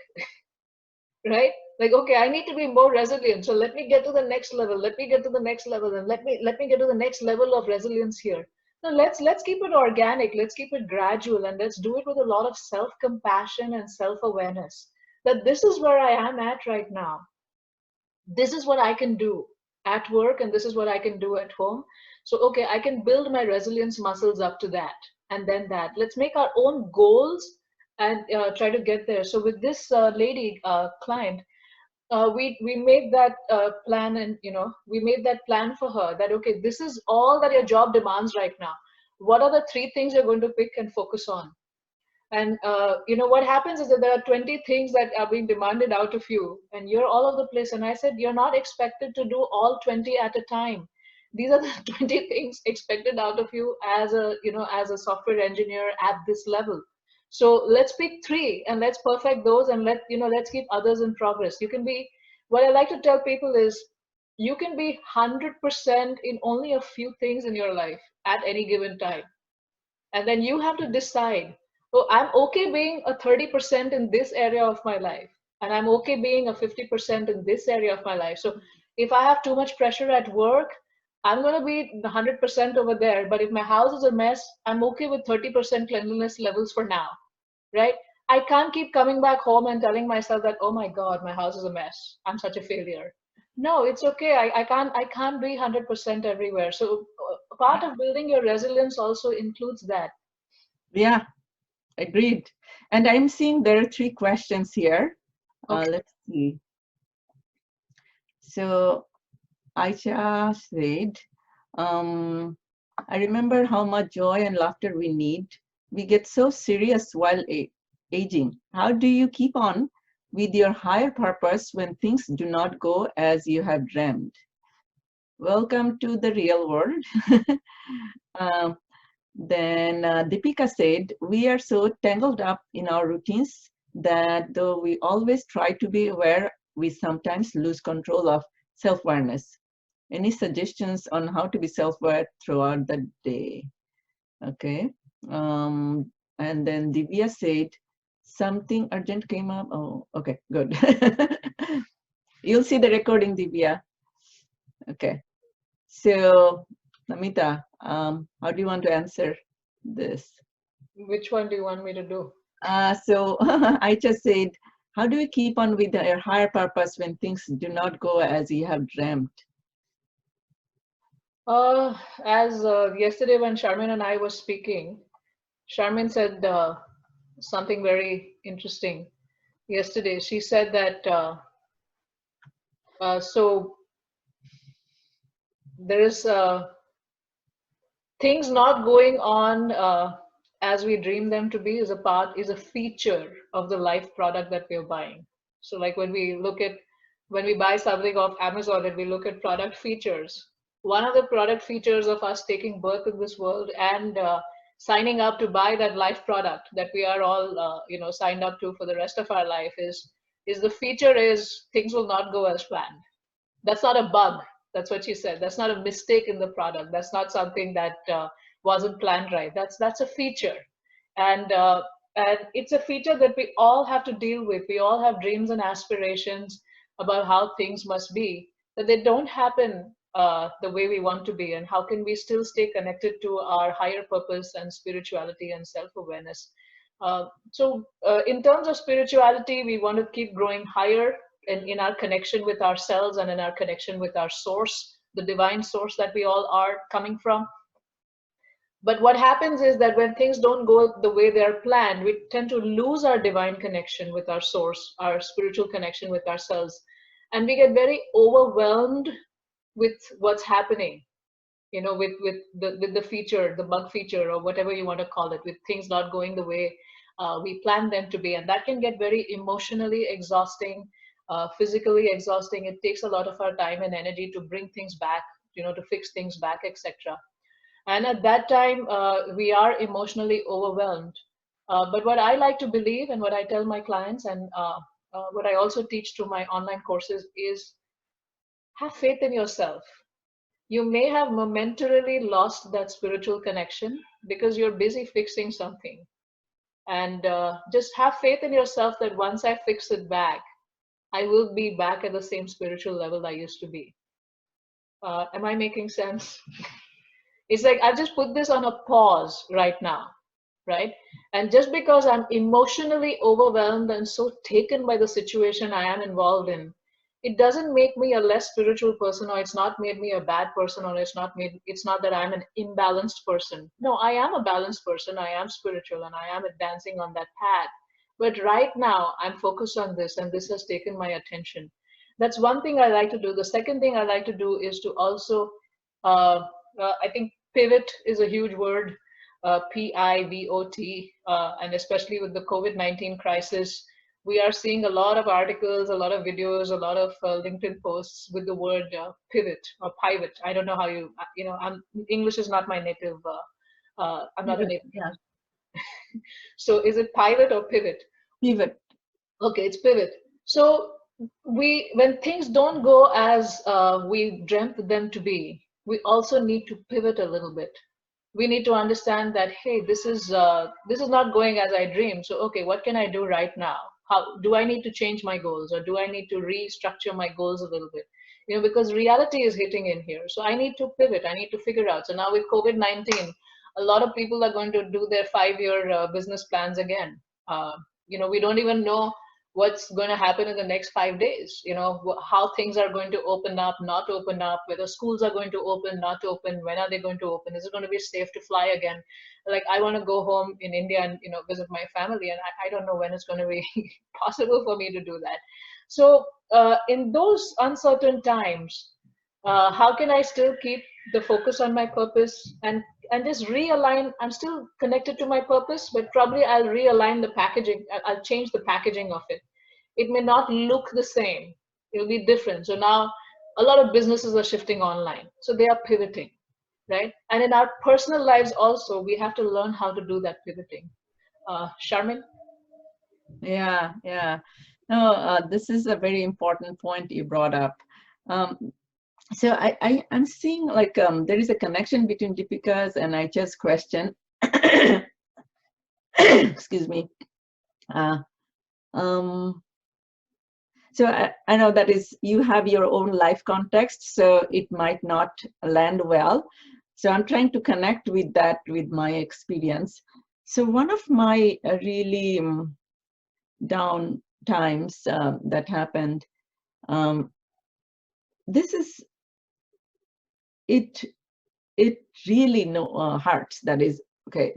right? Like, okay, I need to be more resilient, so let me get to the next level, let me get to the next level, and let me get to the next level of resilience here. No, let's keep it organic. Let's keep it gradual, and let's do it with a lot of self-compassion and self-awareness. That this is where I am at right now. This is what I can do at work, and this is what I can do at home. So, okay, I can build my resilience muscles up to that, and then that. Let's make our own goals and try to get there. So, with this lady client, we made that plan, and we med that plan for her, that okay, this is all that your job demands right now. What are the three things you're going to pick and focus on? And what happens is that there are 20 things that are being demanded out of you, and you're all over the place. And I said, you're not expected to do all 20 at a time. These are the 20 things expected out of you as a software engineer at this level. So let's pick three and let's perfect those, and let's keep others in progress. You can be, what I like to tell people is, you can be 100% in only a few things in your life at any given time. And then you have to decide, oh, I'm okay being a 30% in this area of my life, and I'm okay being a 50% in this area of my life. So if I have too much pressure at work, I'm going to be 100% over there. But if my house is a mess, I'm okay with 30% cleanliness levels for now, right? I can't keep coming back home and telling myself that, oh my God, my house is a mess, I'm such a failure. No, it's okay. I can't be 100% everywhere. So part of building your resilience also includes that. Yeah, agreed. And I'm seeing there are three questions here. Okay. Let's see. So Aisha said, um, I remember how much joy and laughter we need. We get so serious while aging. How do you keep on with your higher purpose when things do not go as you have dreamed? Welcome to the real world. um, then Deepika said, we are so tangled up in our routines that though we always try to be aware, we sometimes lose control of self-awareness. Any suggestions on how to be self-aware throughout the day? Okay. Um, and then Divya said, something urgent came up. Oh, okay, good. You'll see the recording, Divya. Okay. So, Namita, how do you want to answer this? Which one do you want me to do? So I just said, how do we keep on with your higher purpose when things do not go as you have dreamt? As yesterday when Sharmin and I were speaking, Sharmin said something very interesting yesterday. She said that so there is things not going on as we dream them to be is a feature of the life product that we're buying. So like when we buy something off Amazon and we look at product features, one of the product features of us taking birth in this world and signing up to buy that life product that we are all signed up to for the rest of our life is the feature is things will not go as planned. That's not a bug. That's what she said. That's not a mistake in the product. That's not something that wasn't planned right. That's a feature, and it's a feature that we all have to deal with. We all have dreams and aspirations about how things must be, that they don't happen the way we want to be, and how can we still stay connected to our higher purpose and spirituality and self-awareness. In terms of spirituality, we want to keep growing higher in our connection with ourselves and in our connection with our source, the divine source that we all are coming from. But what happens is that when things don't go the way they are planned, we tend to lose our divine connection with our source, our spiritual connection with ourselves. And we get very overwhelmed with what's happening, with the feature, the bug feature, or whatever you want to call it, with things not going the way we plan them to be. And that can get very emotionally exhausting, physically exhausting. It takes a lot of our time and energy to bring things back, to fix things back, etc. And at that time, we are emotionally overwhelmed. But what I like to believe, and what I tell my clients, and what I also teach through my online courses, is have faith in yourself. You may have momentarily lost that spiritual connection because you're busy fixing something. And just have faith in yourself that once I fix it back, I will be back at the same spiritual level I used to be. Am I making sense? It's like I've just put this on a pause right now, right? And just because I'm emotionally overwhelmed and so taken by the situation I am involved in, it doesn't make me a less spiritual person, or it's not made me a bad person, or it's not that I'm an imbalanced person. No, I am a balanced person. I am spiritual and I am advancing on that path. But right now I'm focused on this and this has taken my attention. That's one thing I like to do. The second thing I like to do is to also uh, I think pivot is a huge word, pivot, and especially with the COVID-19 crisis, we are seeing a lot of articles, a lot of videos, a lot of LinkedIn posts with the word pivot or pivot. I don't know how English is not my native, I'm not a Pivot, native. yeah. So is it pivot or pivot? Pivot. Okay, it's pivot. So when things don't go as we dreamt them to be, we also need to pivot a little bit. We need to understand that, hey, this is not going as I dreamed. So okay, what can I do right now? How do I need to change my goals, or do I need to restructure my goals a little bit? Because reality is hitting in here. So I need to pivot. I need to figure out. So now with COVID-19, a lot of people are going to do their 5-year business plans again. Uh, we don't even know what's going to happen in the next 5 days. How things are going to open up, not open up, whether schools are going to open, not open, when are they going to open, is it going to be safe to fly again? Like, I want to go home in India and visit my family, and I don't know when it's going to be possible for me to do that. So in those uncertain times, how can I still keep the focus on my purpose, and just realign? I'm still connected to my purpose, but probably I'll realign the packaging. I'll change the packaging of it. It may not look the same. It'll be different. So now a lot of businesses are shifting online. So they are pivoting, right? And in our personal lives also, we have to learn how to do that pivoting. Sharmin? Yeah, yeah. No, this is a very important point you brought up. Um, so I'm seeing like there is a connection between Deepika's and I just question. Excuse me. Uh, um, so I know that is you have your own life context, so it might not land well. So I'm trying to connect with that with my experience. So one of my really down times that happened. Um, this is it. It really hurts. That is okay.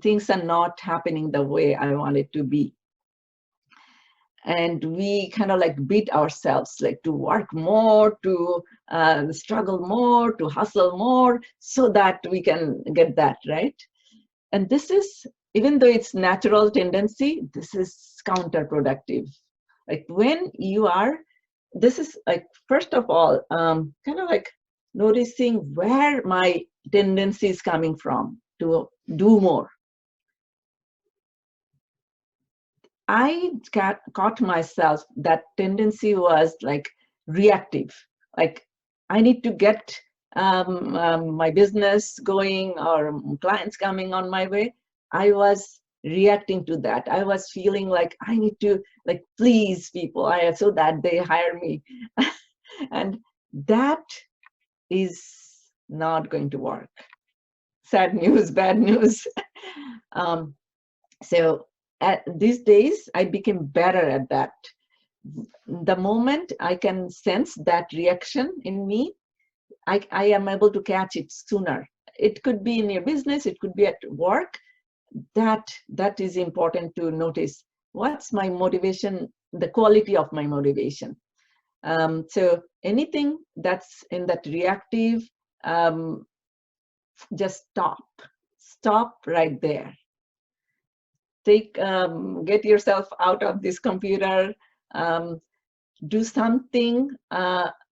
Things are not happening the way I want it to be, and we kind of like beat ourselves, like to work more, to struggle more, to hustle more, so that we can get that right. And this is, even though it's natural tendency, this is counterproductive. Like when you are, this is like, first of all, kind of like noticing where my tendency is coming from to do more. I caught myself that tendency was like reactive. Like I need to get my business going or clients coming on my way. I was reacting to that. I was feeling like I need to like please people so that they hire me. And that is not going to work. Sad news, bad news. um, so these days, I became better at that. The moment I can sense that reaction in me, I am able to catch it sooner. It could be in your business, it could be at work. That is important to notice. What's my motivation, the quality of my motivation? So anything that's in that reactive, um, just stop right there. Get yourself out of this computer, do something,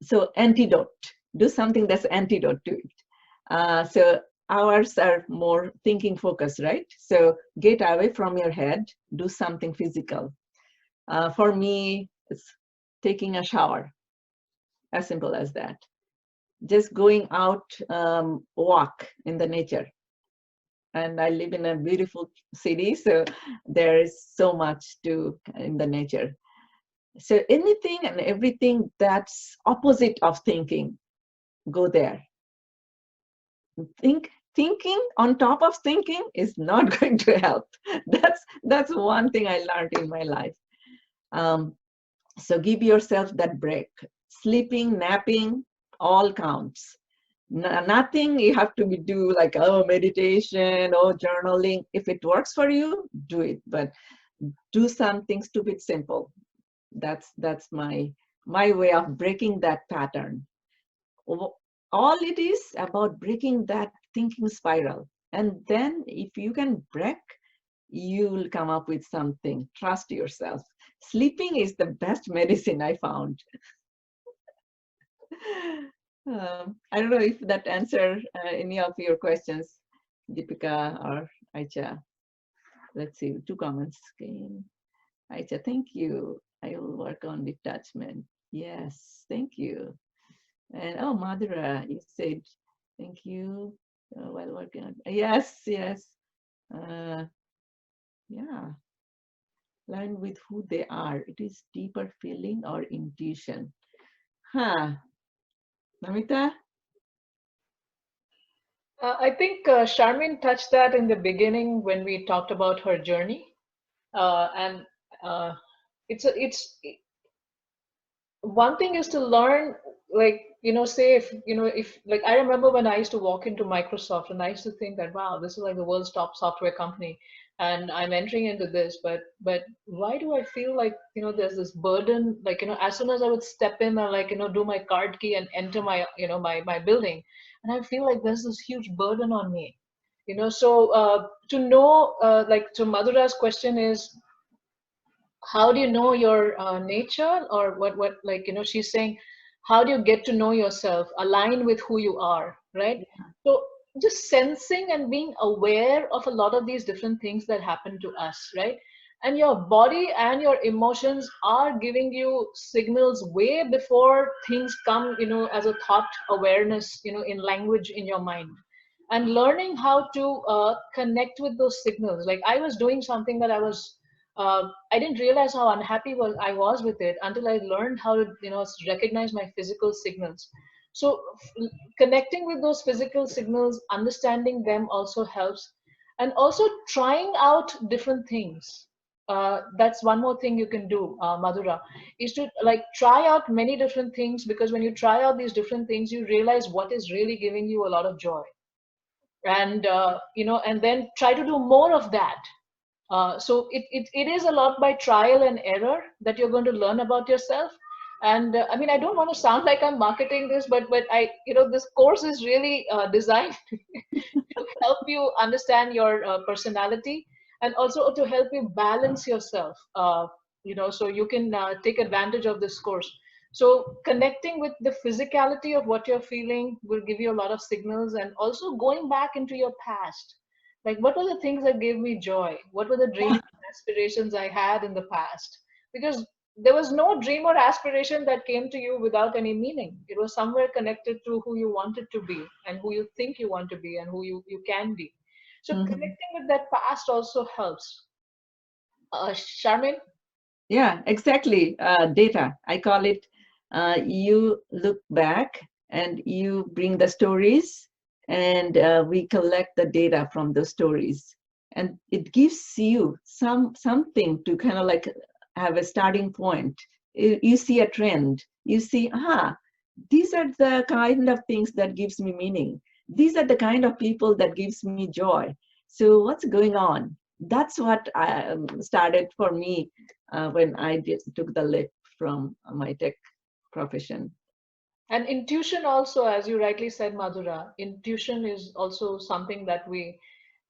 so antidote, do something that's antidote to it. So ours are more thinking focused, right? So get away from your head, do something physical. For me, it's taking a shower, as simple as that. Just going out, walk in the nature. And I live in a beautiful city, so there is so much to in the nature. So anything and everything that's opposite of thinking, go there. Thinking on top of thinking is not going to help. That's one thing I learned in my life. Um, so give yourself that break. Sleeping, napping, all counts. Nothing you have to do like, oh, meditation or journaling. If it works for you, do it. But do something stupid simple. That's my way of breaking that pattern. All it is about breaking that thinking spiral. And then if you can break, you'll come up with something. Trust yourself. Sleeping is the best medicine I found. I don't know if that answer any of your questions, Deepika or Aicha. Let's see, 2 comments came. Aicha, thank you. I will work on detachment. Yes, thank you. And oh, Madhura, you said thank you while working on. Yes, yes. Uh, yeah. Learn with who they are. It is deeper feeling or intuition. Huh. Namita? I think Sharmin touched that in the beginning when we talked about her journey, and uh, it's one thing is to learn, like, say, if like, I remember when I used to walk into Microsoft and I used to think that, wow, this is like the world's top software company, and I'm entering into this, but why do I feel like, there's this burden, like, as soon as I would step in and, like, do my card key and enter my, my building, and I feel like there's this huge burden on me, so to know, like, to Madhura's question is, how do you know your nature, or what, like, she's saying, how do you get to know yourself, align with who you are, right? So just sensing and being aware of a lot of these different things that happen to us, right? And your body and your emotions are giving you signals way before things come, as a thought awareness, in language in your mind. And learning how to connect with those signals, like I was doing something that I didn't realize how unhappy I was with it until I learned how to, recognize my physical signals. So connecting with those physical signals, understanding them also helps, and also trying out different things. That's one more thing you can do, Madhura, is to, like, try out many different things, because when you try out these different things, you realize what is really giving you a lot of joy, and and then try to do more of that. So it is a lot by trial and error that you're going to learn about yourself. And I mean, I don't want to sound like I'm marketing this, but I, this course is really designed to help you understand your personality, and also to help you balance yourself, so you can take advantage of this course. So connecting with the physicality of what you're feeling will give you a lot of signals, and also going back into your past, like, what were the things that gave me joy, what were the dreams and aspirations I had in the past, because there was no dream or aspiration that came to you without any meaning. It was somewhere connected to who you wanted to be, and who you think you want to be, and who you can be. So Mhm. connecting with that past also helps. Sharmin? Yeah, exactly. Data. I call it, you look back and you bring the stories, and we collect the data from the stories. And it gives you something to kind of like have a starting point. You see a trend. You see, these are the kind of things that gives me meaning. These are the kind of people that gives me joy. So what's going on? That's what started for me when I took the leap from my tech profession. And intuition also, as you rightly said, Madhura, intuition is also something that we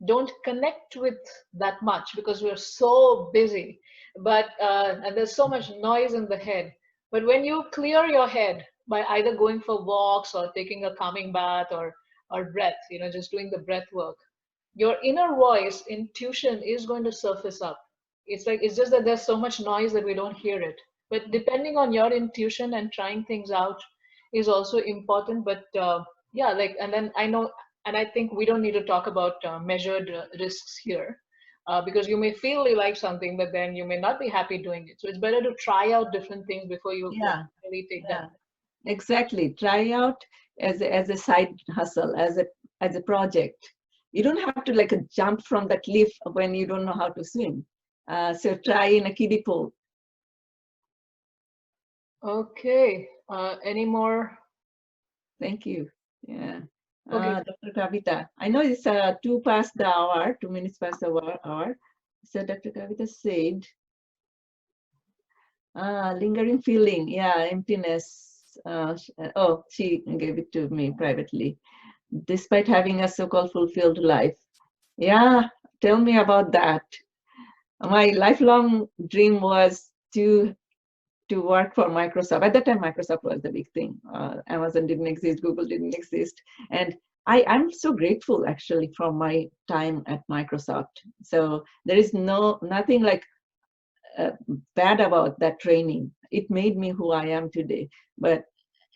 don't connect with that much because we're so busy. But and there's so much noise in the head. But when you clear your head by either going for walks or taking a calming bath, or breath, just doing the breath work, your inner voice, intuition, is going to surface up. It's just that there's so much noise that we don't hear it. But depending on your intuition and trying things out is also important. But yeah, like, and then I know, and I think we don't need to talk about measured risks here, because you may feel you like something, but then you may not be happy doing it. So it's better to try out different things before you, like, Yeah, really take them. yeah, exactly. Try out as a side hustle, as a as a project. You don't have to like jump from the cliff when you don't know how to swim. So try in a kiddie pool. Okay. Any more? Thank you. Yeah. Okay. Dr. Kavita, I know it's 2 past the hour, 2 minutes past the hour. So Dr. Kavita said, lingering feeling, yeah, emptiness. Oh, she gave it to me privately. Despite having a so-called fulfilled life. Yeah, tell me about that. My lifelong dream was to work for Microsoft. At that time, Microsoft was the big thing. Amazon didn't exist, Google didn't exist. And I'm so grateful actually from my time at Microsoft. So there is nothing like uh, bad about that training. It made me who I am today. But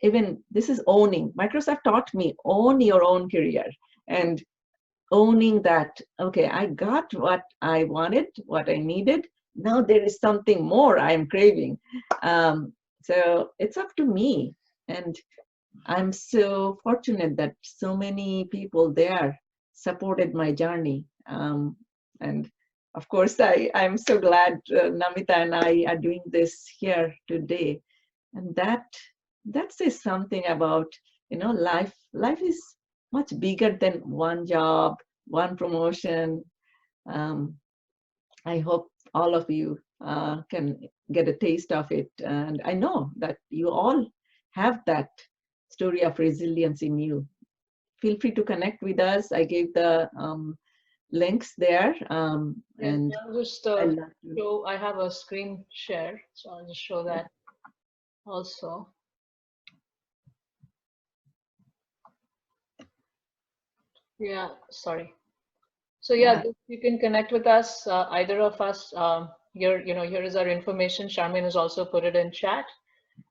even this is owning. Microsoft taught me own your own career and owning that, okay, I got what I wanted, what I needed. Now there is something more I am craving. So it's up to me. And I'm so fortunate that so many people there supported my journey. And of course, I'm so glad Namita and I are doing this here today. And that says something about, life. Life is much bigger than one job, one promotion. Um, I hope all of you can get a taste of it. And I know that you all have that story of resilience in you. Feel free to connect with us. I gave the links there. Yes, And I'll just I love to. show. I have a screen share, so I'll just show that also. Yeah, sorry. So yeah, Yeah. you can connect with us, either of us. Here, here is our information. Sharmin has also put it in chat.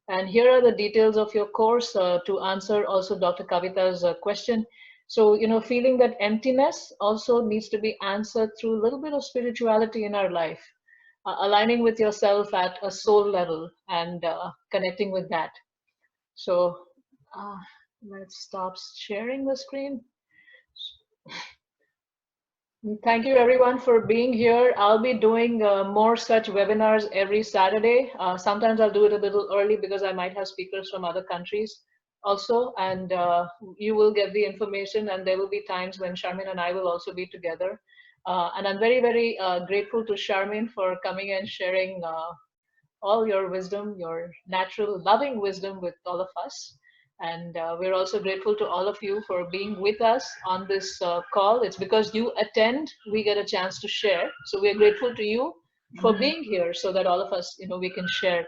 And here are the details of your course to answer also Dr. Kavita's question. So, feeling that emptiness also needs to be answered through a little bit of spirituality in our life, aligning with yourself at a soul level and connecting with that. So, uh, let's stop sharing the screen. Thank you everyone for being here. I'll be doing more such webinars every Saturday. Sometimes I'll do it a little early because I might have speakers from other countries also, and you will get the information, and there will be times when Sharmin and I will also be together. And I'm very, very grateful to Sharmin for coming and sharing all your wisdom, your natural loving wisdom with all of us. And we're also grateful to all of you for being with us on this call. It's because you attend, we get a chance to share. So we're grateful to you for being here so that all of us, we can share